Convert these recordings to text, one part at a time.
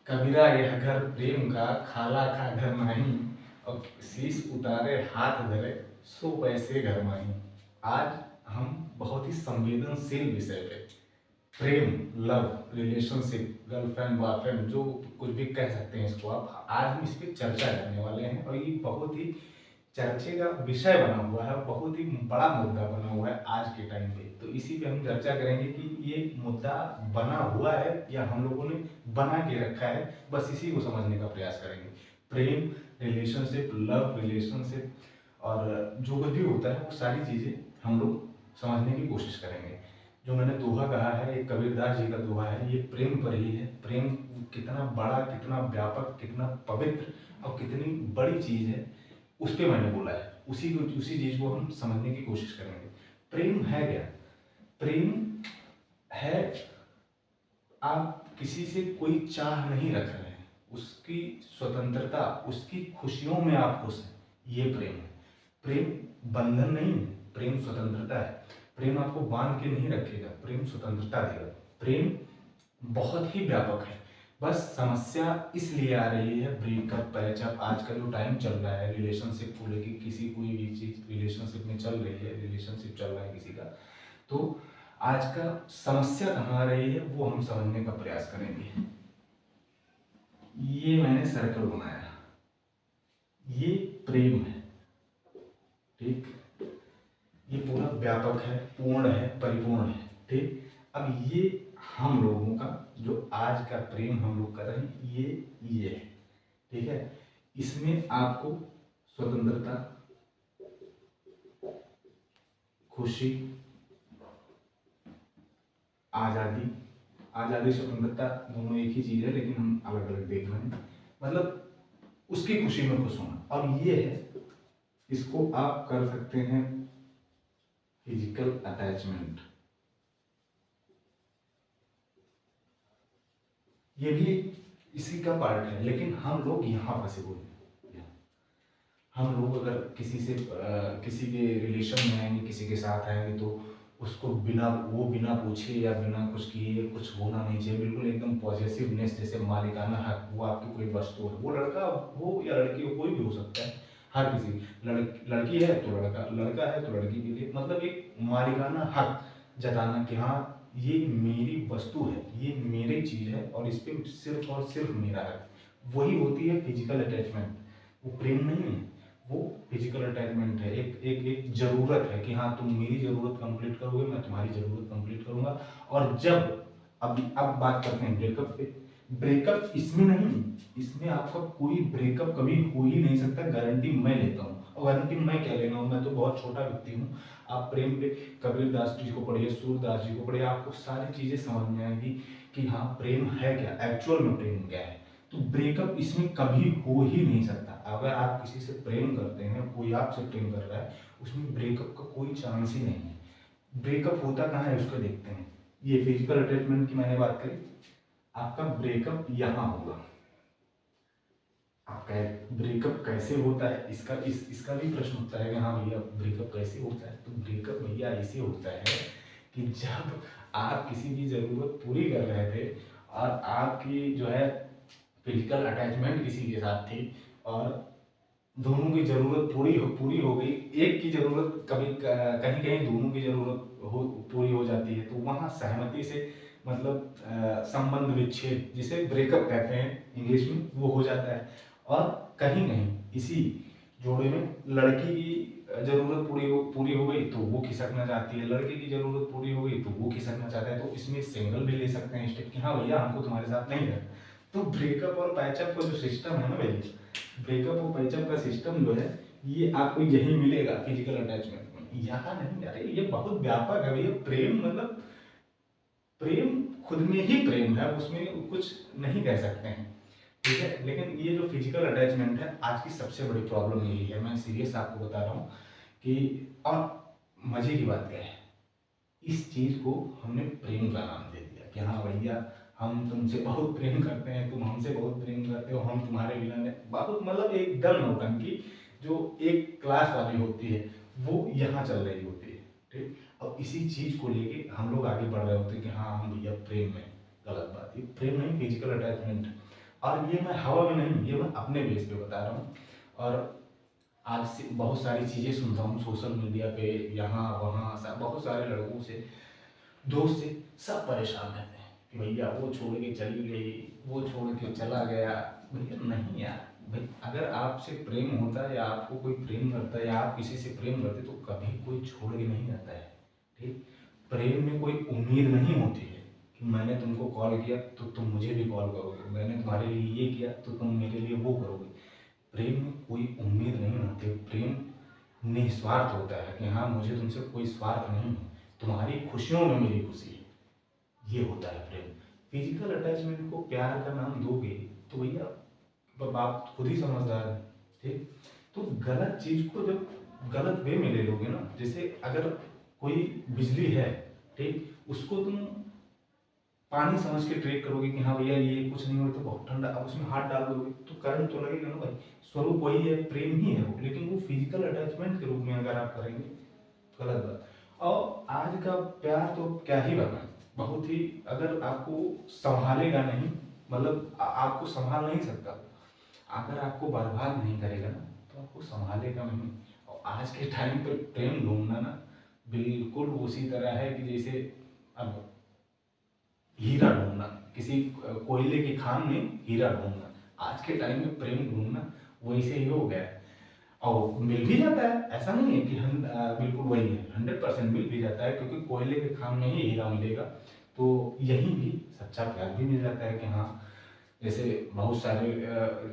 कबीरा यह घर प्रेम का, खाला खा घर नहीं, और शीश उतारे हाथ धरे, सो पैसे घर माही। आज हम बहुत ही संवेदनशील विषय पे, प्रेम, लव, रिलेशनशिप, गर्लफ्रेंड बॉयफ्रेंड, जो कुछ भी कह सकते हैं इसको आप, आज हम इस पे चर्चा करने वाले हैं। और ये बहुत ही चर्चे का विषय बना हुआ है, बहुत ही बड़ा मुद्दा बना हुआ है आज के टाइम पे। तो इसी पे हम चर्चा करेंगे कि ये मुद्दा बना हुआ है या हम लोगों ने बना के रखा है, बस इसी को समझने का प्रयास करेंगे। प्रेम, रिलेशनशिप, लव, रिलेशनशिप और जो कुछ भी होता है वो सारी चीज़ें हम लोग समझने की कोशिश करेंगे। जो मैंने दोहा कहा है, एक कबीरदास जी का दोहा है, ये प्रेम पर ही है। प्रेम कितना बड़ा, कितना व्यापक, कितना पवित्र और कितनी बड़ी चीज़ है, उस पे मैंने बोला है। उसी चीज को हम समझने की कोशिश करेंगे। प्रेम है क्या? प्रेम है, आप किसी से कोई चाह नहीं रख रहे हैं, उसकी स्वतंत्रता, उसकी खुशियों में आप खुश हैं, ये प्रेम है। प्रेम बंधन नहीं है, प्रेम स्वतंत्रता है। प्रेम आपको बांध के नहीं रखेगा, प्रेम स्वतंत्रता देगा। प्रेम बहुत ही व्यापक है। बस समस्या इसलिए आ रही है, ब्रेकअप, पैचअप, आज का जो टाइम चल रहा है रिलेशनशिप को लेके, किसी कोई भी चीज रिलेशनशिप में चल रही है, रिलेशनशिप चल रहा है किसी का, तो आज का समस्या कहाँ आ रही है वो हम समझने का प्रयास करेंगे। ये मैंने सर्कल बनाया, ये प्रेम है, ठीक। ये पूरा व्यापक है, पूर्ण है, परिपूर्ण है, ठीक। अब ये हम लोगों का जो आज का प्रेम हम लोग कर रहे हैं, ये है, ठीक है। इसमें आपको स्वतंत्रता, खुशी, आजादी, आजादी स्वतंत्रता दोनों एक ही चीज है, लेकिन हम अलग अलग देख रहे हैं। मतलब उसकी खुशी में खुश होना। और ये है, इसको आप कर सकते हैं फिजिकल अटैचमेंट। ये भी इसी का पार्ट है, लेकिन हम लोग यहाँ फंसे हुए हैं। हम लोग अगर किसी के रिलेशन में आएंगे, किसी के साथ आएंगे, तो उसको बिना पूछे या बिना कुछ किए कुछ होना नहीं चाहिए, बिल्कुल एकदम पॉजिटिवनेस, जैसे मालिकाना हक, वो आपकी कोई वस्तु है, वो लड़का हो या लड़की हो, कोई भी हो सकता है। हर किसी, लड़की है तो लड़का, लड़का है तो लड़की के लिए, मतलब एक मालिकाना हक जताना कि हाँ ये मेरी वस्तु है, ये मेरी चीज है और इस पे सिर्फ और सिर्फ मेरा है। वही होती है फिजिकल अटैचमेंट। वो प्रेम नहीं है, वो फिजिकल अटैचमेंट है। एक जरूरत है कि हाँ तुम मेरी जरूरत कंप्लीट करोगे, मैं तुम्हारी जरूरत कंप्लीट करूंगा। और जब अब बात करते हैं ब्रेकअप पे। ब्रेकअप इसमें नहीं, इसमें आपका कोई ब्रेकअप कभी हो ही नहीं सकता, गारंटी मैं लेता हूँ। और गारंटी मैं क्या लेना हूँ, मैं तो बहुत छोटा व्यक्ति हूँ। आप प्रेम पे कबीरदास जी को पढ़िए, सूरदास जी को पढ़िए, आपको सारी चीजें समझ में आएगी कि हाँ प्रेम है क्या, एक्चुअल में प्रेम क्या है। तो ब्रेकअप इसमें कभी हो ही नहीं सकता। अगर आप किसी से प्रेम करते हैं, कोई आपसे प्रेम कर रहा है, उसमें ब्रेकअप का कोई चांस ही नहीं है। ब्रेकअप होता कहाँ है उसको देखते हैं। ये फिजिकल अटैचमेंट की मैंने बात करी, आपका ब्रेकअप यहाँ होगा। आपका ब्रेकअप कैसे होता है, इसका भी प्रश्न उठता है कि हाँ भैया ब्रेकअप कैसे होता है। तो ब्रेकअप भैया ऐसे होता है कि जब आप किसी की जरूरत पूरी कर रहे थे और आपकी जो है फिजिकल अटैचमेंट किसी के साथ थी, और दोनों की जरूरत पूरी हो गई, एक की जरूरत कभी कहीं कहीं दोनों की जरूरत पूरी हो जाती है, तो वहाँ सहमति से, मतलब संबंध विच्छेद, जिसे ब्रेकअप कहते हैं इंग्लिश में, वो हो जाता है। और कहीं कहीं इसी जोड़े में लड़की की जरूरत पूरी हो गई तो वो खिसकना चाहती है, लड़के की जरूरत पूरी हो गई तो वो खिसकना चाहता है। तो इसमें सिंगल भी ले सकते हैं स्टेप कि हाँ भैया हमको तुम्हारे साथ नहीं रहना। तो ब्रेकअप और पैचअप का जो सिस्टम है ना भाई, ब्रेकअप और पैचअप का सिस्टम जो है, ये आपको यही मिलेगा फिजिकल अटैचमेंट में, यहाँ नहीं। अरे ये बहुत व्यापक है भैया। प्रेम मतलब प्रेम खुद में ही प्रेम है, उसमें कुछ नहीं कह सकते हैं, ठीक है। लेकिन ये जो फिजिकल अटैचमेंट है, आज की सबसे बड़ी प्रॉब्लम यही है, मैं सीरियस आपको बता रहा हूँ कि, और मजे की बात क्या है, इस चीज को हमने प्रेम का नाम दे दिया कि हाँ भैया हम तुमसे बहुत प्रेम करते हैं, तुम हमसे बहुत प्रेम करते हो, हम तुम्हारे बिना नहीं। बहुत मतलब एकदम नौटंकी जो एक क्लास वाली होती है, वो यहाँ चल रही होती है, ठीक। और इसी चीज को लेके हम लोग आगे बढ़ रहे होते हैं कि हाँ हम भैया प्रेम में। गलत बात, ये प्रेम नहीं, फिजिकल अटैचमेंट। और ये मैं हवा में नहीं, ये मैं अपने बेस पे बता रहा हूँ। और आज से बहुत सारी चीज़ें सुनता हूँ सोशल मीडिया पे, यहाँ वहाँ बहुत सारे लड़कों से, दोस्त से, सब परेशान रहते हैं कि भैया वो छोड़ के चली गई, वो छोड़ के चला गया। भैया नहीं यार, भाई अगर आपसे प्रेम होता है या आपको कोई प्रेम करता है या आप किसी से प्रेम करते तो कभी कोई छोड़ के नहीं जाता है। ठीक, प्रेम में कोई उम्मीद नहीं होती है कि मैंने तुमको कॉल किया तो तुम मुझे भी कॉल करोगे, मैंने तुम्हारे लिए ये किया तो तुम मेरे लिए वो करोगे। प्रेम में कोई उम्मीद नहीं होती, प्रेम निस्वार्थ होता है कि हाँ मुझे तुमसे कोई स्वार्थ नहीं है, तुम्हारी खुशियों में मेरी खुशी है, ये होता है प्रेम। फिजिकल अटैचमेंट को प्यार का नाम दोगे तो भैया आप खुद ही समझदार हैं। ठीक, तो गलत चीज को जब गलत वे में ले लोगे ना, जैसे अगर कोई बिजली है, ठीक, उसको तुम पानी समझ के ट्रीट करोगे कि हाँ भैया ये कुछ नहीं हो तो बहुत ठंडा, अब उसमें हाथ डाल दोगे तो करंट तो लगेगा ना भाई। स्वरूप वही है, प्रेम ही है वो, लेकिन वो फिजिकल अटैचमेंट के रूप में अगर आप करेंगे, गलत बात। और आज का प्यार तो क्या ही बताएं, बहुत ही, अगर आपको संभालेगा नहीं, मतलब आपको संभाल नहीं सकता, अगर आपको बर्बाद नहीं करेगा ना तो आपको संभालेगा नहीं। और आज के टाइम पे प्रेम ढूंढना ना बिल्कुल उसी तरह है कि जैसे अब हीरा ढूंढना, किसी कोयले की खान में हीरा ढूंढना, आज के टाइम में प्रेम ढूंढना वैसे ही हो गया है। और मिल भी जाता है, ऐसा नहीं है कि हम बिल्कुल वही है, 100% मिल भी जाता है, क्योंकि कोयले के खान में ही हीरा मिलेगा। तो यहीं भी सच्चा प्यार भी मिल जाता है कि हाँ, जैसे बहुत सारे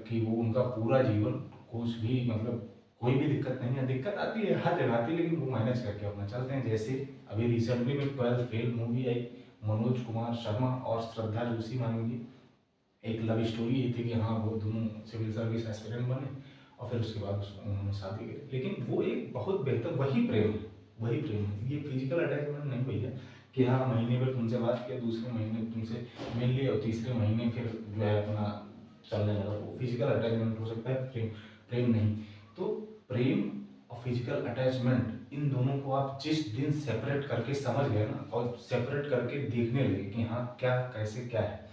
कि वो उनका पूरा जीवन कुछ भी, मतलब कोई भी दिक्कत नहीं है, दिक्कत आती है हर जगह आती है, लेकिन वो मैनेज करके अपना चलते हैं। जैसे अभी रिसेंटली में 12th फेल मूवी आई, मनोज कुमार शर्मा और श्रद्धा जोशी मान की एक लव स्टोरी ये थी कि हाँ वो दोनों सिविल सर्विस एस्पिरेंट बने और फिर उसके बाद उन्होंने शादी की। लेकिन वो एक बहुत बेहतर, वही प्रेम है, वही प्रेम है, ये फिजिकल अटैचमेंट नहीं भैया कि हाँ महीने भर तुमसे बात किया, दूसरे महीने तुमसे मिल लिया और तीसरे महीने फिर जो है अपना चलने लगा, वो फिजिकल अटैचमेंट हो सकता है, प्रेम प्रेम नहीं। तो प्रेम और फिजिकल अटैचमेंट, इन दोनों को आप जिस दिन सेपरेट करके समझ गए ना और सेपरेट करके देखने लगे कि हाँ क्या कैसे क्या है,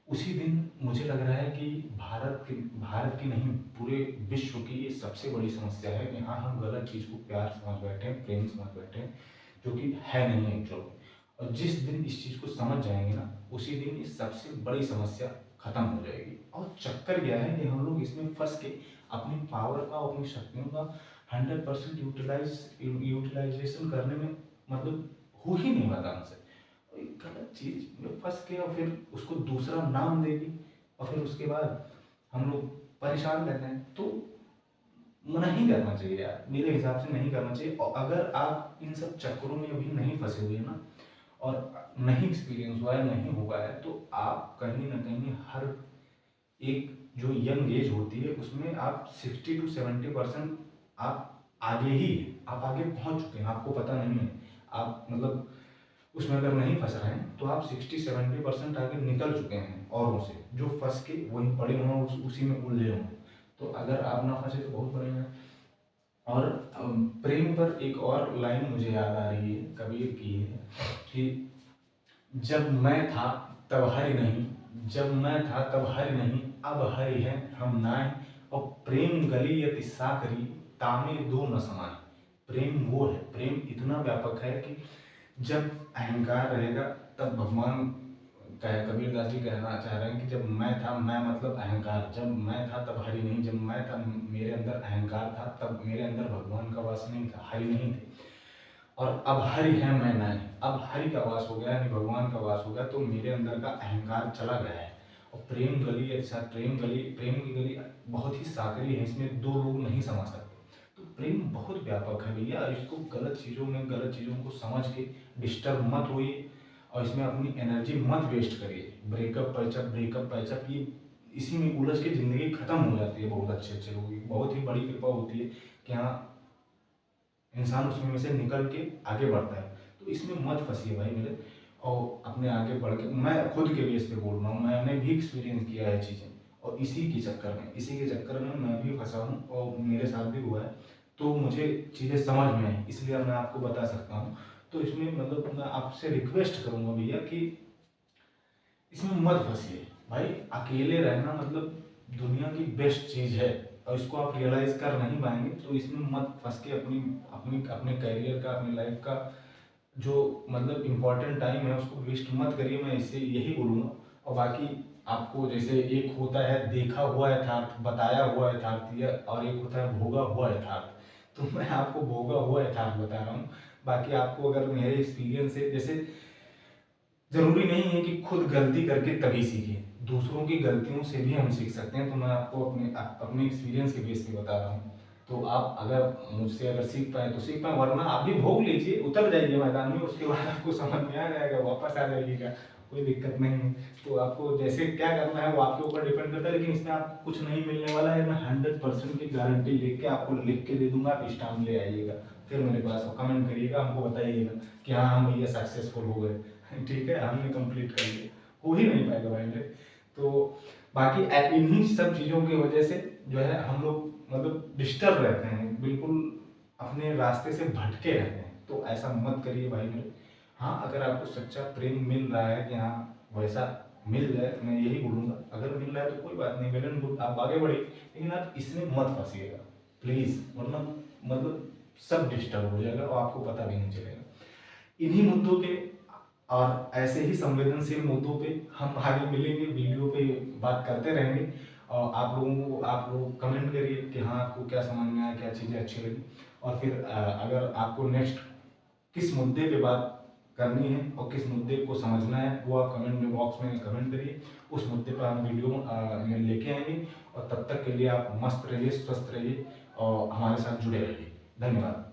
उसी दिन मुझे लग रहा है कि भारत की नहीं पूरे विश्व की ये सबसे बड़ी समस्या है कि हाँ हम गलत चीज़ को प्यार समझ बैठे हैं, प्रेम समझ बैठे हैं, जो कि है नहीं है एक्चुअल में। और जिस दिन इस चीज़ को समझ जाएंगे ना, उसी दिन ये सबसे बड़ी समस्या खत्म हो जाएगी। और चक्कर क्या है कि हम लोग इसमें फंस के अपनी पावर का, अपनी शक्तियों का 100% यूटिलाइजेशन करने में मतलब हो ही नहीं पाता हमसे। गलत चीज में फंस के और फिर उसको दूसरा नाम देगी और फिर उसके बाद हम लोग परेशान रहते हैं। तो नहीं करना चाहिए यार, मेरे हिसाब से नहीं करना चाहिए। और अगर आप इन सब चक्करों में अभी नहीं फंसे हुए ना और नहीं एक्सपीरियंस हुआ है, नहीं हुआ है, तो आप कहीं ना कहीं हर एक जो यंग एज होती है उसमें आप 60 to 70% आप आगे ही हैं, आप आगे पहुंच चुके हैं, आपको पता नहीं है। आप मतलब उसमें अगर नहीं फंस रहे हैं तो आप 60-70% आगे निकल चुके हैं औरों से, जो फंस के वहीं पड़े हों उसी में उलझे हों। तो अगर आप ना फंसे तो बहुत बढ़िया है। और प्रेम पर एक और लाइन मुझे याद आ रही है, कबीर की है कि जब मैं था तब हरि नहीं, जब मैं था तब हरि नहीं, अब हरि है हम नाय, और प्रेम गली यति साकरी, तामे दो न समाए। प्रेम वो है, प्रेम इतना व्यापक है कि जब अहंकार रहेगा तब भगवान कबीर दास जी कहना चाह रहे हैं कि जब मैं था, मैं मतलब अहंकार, जब मैं था तब हरि नहीं, जब मैं था मेरे अंदर अहंकार था तब मेरे अंदर भगवान का वास नहीं था, हरि नहीं थे। और अब हरि है मैं नहीं, अब हरि का वास हो गया यानी भगवान का वास हो गया, तो मेरे अंदर का अहंकार चला गया है। और प्रेम गली अच्छा, प्रेम की गली बहुत ही साकरी है, इसमें दो लोग नहीं समा सकते। तो प्रेम बहुत व्यापक है भैया, इसको गलत चीज़ों को समझ के डिस्टर्ब मत होइए और इसमें अपनी एनर्जी मत वेस्ट करिए। ब्रेकअप पैचअप ये इसी में उलझ के ज़िंदगी खत्म हो जाती है बहुत अच्छे लोगों की। बहुत ही बड़ी कृपा होती है कि हाँ इंसान उसमें से निकल के आगे बढ़ता है। तो इसमें मत फंसिए भाई मेरे, और अपने आगे बढ़ के, मैं खुद के बेस पे बोल रहा हूँ, मैंने भी एक्सपीरियंस किया है चीज़ें, और इसी के चक्कर में मैं भी फंसा हूँ और मेरे साथ भी हुआ है। तो मुझे चीज़ें समझ में आई, इसलिए मैं आपको बता सकता हूँ। तो इसमें मतलब मैं आपसे रिक्वेस्ट करूँगा भैया कि इसमें मत फंसिए, भाई अकेले रहना मतलब दुनिया की बेस्ट चीज़ है, और इसको आप रियलाइज कर नहीं पाएंगे तो इसमें मत फंस के अपनी अपनी अपने करियर का, अपनी लाइफ का जो मतलब इम्पोर्टेंट टाइम है उसको वेस्ट मत करिए, मैं इससे यही बोलूँगा। और बाकी आपको जैसे एक होता है देखा हुआ यथार्थ, बताया हुआ यथार्थ, या और एक होता है भोगा हुआ यथार्थ, तो मैं आपको भोगा हुआ यथार्थ बता रहा हूँ। बाकी आपको अगर मेरे एक्सपीरियंस से, जैसे जरूरी नहीं है कि खुद गलती करके तभी सीखें, दूसरों की गलतियों से भी हम सीख सकते हैं। तो मैं आपको अपने एक्सपीरियंस के बेस पे बता रहा हूँ। तो आप अगर मुझसे अगर सीख पाए तो सीख पाए, वरना आप भी भोग लीजिए, उतर जाइए मैदान में, उसके बाद आपको समझ में आ जाएगा, वापस आ जाइएगा, कोई दिक्कत नहीं है। तो आपको जैसे क्या करना है वो आपके ऊपर डिपेंड करता है, लेकिन इसमें आपको कुछ नहीं मिलने वाला है। मैं 100% की गारंटी लेके आपको लिख के दे दूंगा, आप स्टाम्प ले आइएगा, फिर मेरे पास कमेंट करिएगा, हमको बताइएगा कि हाँ हम भैया सक्सेसफुल हो गए, ठीक है, हमने कंप्लीट कर लिया। हो ही नहीं पाएगा भाई मेरे। तो बाकी इन्हीं सब चीज़ों की वजह से जो है हम लोग मतलब डिस्टर्ब रहते हैं, बिल्कुल अपने रास्ते से भटके रहते हैं। तो ऐसा मत करिए भाई मेरे। हाँ, अगर आपको सच्चा प्रेम मिल रहा है कि हाँ वैसा मिल जाए, तो मैं यही बोलूँगा, अगर मिल रहा है तो कोई बात नहीं, वेल एंड गुड, आप आगे बढ़िए, लेकिन आप इसमें मत फंसिएगा प्लीज़, वरना मतलब सब डिस्टर्ब हो जाएगा और आपको पता भी नहीं चलेगा। इन्हीं मुद्दों पे और ऐसे ही संवेदनशील मुद्दों पे हम आगे मिलेंगे, वीडियो पे बात करते रहेंगे। और आप लोग कमेंट करिए कि हाँ आपको क्या समझ में आया, क्या चीज़ें अच्छी लगी। और फिर अगर आपको नेक्स्ट किस मुद्दे पे बात करनी है और किस मुद्दे को समझना है, वो आप कमेंट में बॉक्स में कमेंट करिए, उस मुद्दे पर हम वीडियो में लेके आएंगे। और तब तक के लिए आप मस्त रहिए, स्वस्थ रहिए और हमारे साथ जुड़े रहिए। धन्यवाद।